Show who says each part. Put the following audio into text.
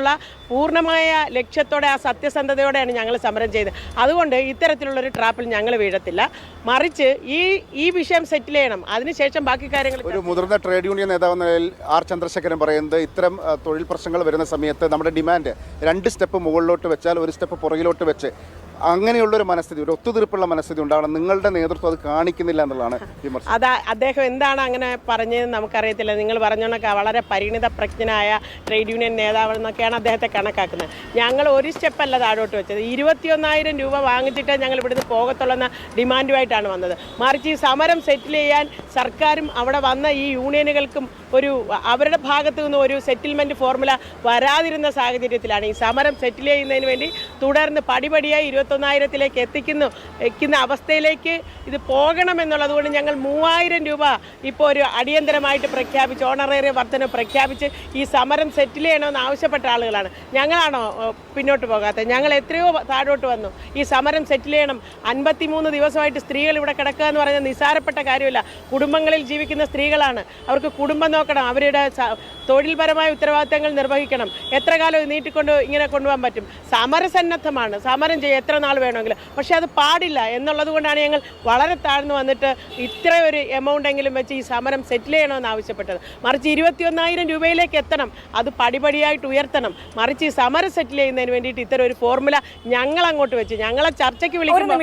Speaker 1: എന്നുള്ള പൂർണ്ണമായ ലക്ഷ്യത്തോടെ ആ സത്യസന്ധതയോടെയാണ് ഞങ്ങൾ സമരം ചെയ്തത്. അതുകൊണ്ട് ഇത്തരത്തിലുള്ളൊരു ട്രാപ്പിൽ ഞങ്ങൾ വീഴത്തില്ല. മറിച്ച് ഈ വിഷയം സെറ്റിൽ ചെയ്യണം, അതിനുശേഷം ബാക്കി കാര്യങ്ങൾ.
Speaker 2: ഒരു മുതിർന്ന ട്രേഡ് യൂണിയൻ നേതാവെന്ന നിലയിൽ ആർ ചന്ദ്രശേഖരൻ പറയുന്നത് ഇത്തരം തൊഴിൽ പ്രശ്നങ്ങൾ വരുന്ന സമയത്ത് നമ്മുടെ ഡിമാൻഡ് 2 സ്റ്റെപ്പ് മുകളിലോട്ട് വെച്ചാൽ 1 സ്റ്റെപ്പ് പുറകിലോട്ട് വെച്ച് അങ്ങനെയുള്ളൊരു മനസ്ഥിതി, ഒരു ഒത്തുതീർപ്പുള്ള മനസ്ഥിതി ഉണ്ടാവണം. നിങ്ങളുടെ നേതൃത്വം അത് കാണിക്കുന്നില്ല എന്നുള്ളതാണ് വിമർശനം.
Speaker 1: അദ്ദേഹം എന്താണ് അങ്ങനെ പറഞ്ഞതെന്ന് നമുക്കറിയത്തില്ല. നിങ്ങൾ പറഞ്ഞോണൊക്കെ വളരെ പരിണിത പ്രജ്ഞനായ ട്രേഡ് യൂണിയൻ നേതാവെന്നൊക്കെയാണ് അദ്ദേഹത്തെ കണക്കാക്കുന്നത്. ഞങ്ങൾ 1 സ്റ്റെപ്പല്ല താഴോട്ട് വെച്ചത്, 21,000 രൂപ വാങ്ങിച്ചിട്ടേ ഞങ്ങൾ ഇവിടുന്ന് പോകത്തുള്ളെന്ന ഡിമാൻഡുമായിട്ടാണ് വന്നത്. മറിച്ച് ഈ സമരം സെറ്റിൽ ചെയ്യാൻ സർക്കാരും അവിടെ വന്ന ഈ യൂണിയനുകൾക്കും അവരുടെ ഭാഗത്തു നിന്ന് ഒരു സെറ്റിൽമെൻറ്റ് ഫോർമുല വരാതിരുന്ന സാഹചര്യത്തിലാണ് ഈ സമരം സെറ്റിൽ ചെയ്യുന്നതിന് വേണ്ടി തുടർന്ന് പടിപടിയായി 21,000-ലേക്ക് എത്തിക്കുന്ന അവസ്ഥയിലേക്ക് ഇത് പോകണമെന്നുള്ളത് കൊണ്ട് ഞങ്ങൾ 3,000 രൂപ ഇപ്പോൾ ഒരു അടിയന്തരമായിട്ട് പ്രഖ്യാപിച്ച് ഓണറേറിയ വർധന പ്രഖ്യാപിച്ച് ഈ സമരം സെറ്റിൽ ചെയ്യണമെന്ന് ആവശ്യപ്പെട്ട ആളുകളാണ്. ഞങ്ങളാണോ പിന്നോട്ട് പോകാത്തത്? ഞങ്ങൾ എത്രയോ താഴോട്ട് വന്നു. ഈ സമരം സെറ്റിൽ ചെയ്യണം. 53 ദിവസമായിട്ട് സ്ത്രീകൾ ഇവിടെ കിടക്കുക എന്ന് പറയുന്നത് നിസ്സാരപ്പെട്ട കാര്യമില്ല. കുടുംബങ്ങളിൽ ജീവിക്കുന്ന സ്ത്രീകളാണ്, അവർക്ക് കുടുംബം നോക്കണം, അവരുടെ തൊഴിൽപരമായ ഉത്തരവാദിത്തങ്ങൾ നിർവഹിക്കണം. എത്ര കാലം ഇങ്ങനെ കൊണ്ടുപോകാൻ പറ്റും? സമരസന്നദ്ധമാണ്, സമരം ചെയ്യുക എത്ര നാൾ വേണമെങ്കിലും. പക്ഷേ അത് പാടില്ല എന്നുള്ളത് കൊണ്ടാണ് ഞങ്ങൾ വളരെ താഴ്ന്നു വന്നിട്ട് ഇത്രയൊരു എമൗണ്ട് എങ്കിലും വെച്ച് ഈ സമരം സെറ്റിൽ ചെയ്യണമെന്ന് ആവശ്യപ്പെട്ടത്. മറിച്ച് 21,000 രൂപയിലേക്ക് എത്തണം, അത് പടിപടിയായിട്ട് ഉയർത്തണം. മറിച്ച് ഈ സമരം സെറ്റിൽ ചെയ്യുന്നതിന് വേണ്ടിയിട്ട് ഇത്തരം ഒരു ഫോർമുല ഞങ്ങൾ അങ്ങോട്ട് വെച്ച് ഞങ്ങളെ ചർച്ചയ്ക്ക് വിളിക്കുമ്പോൾ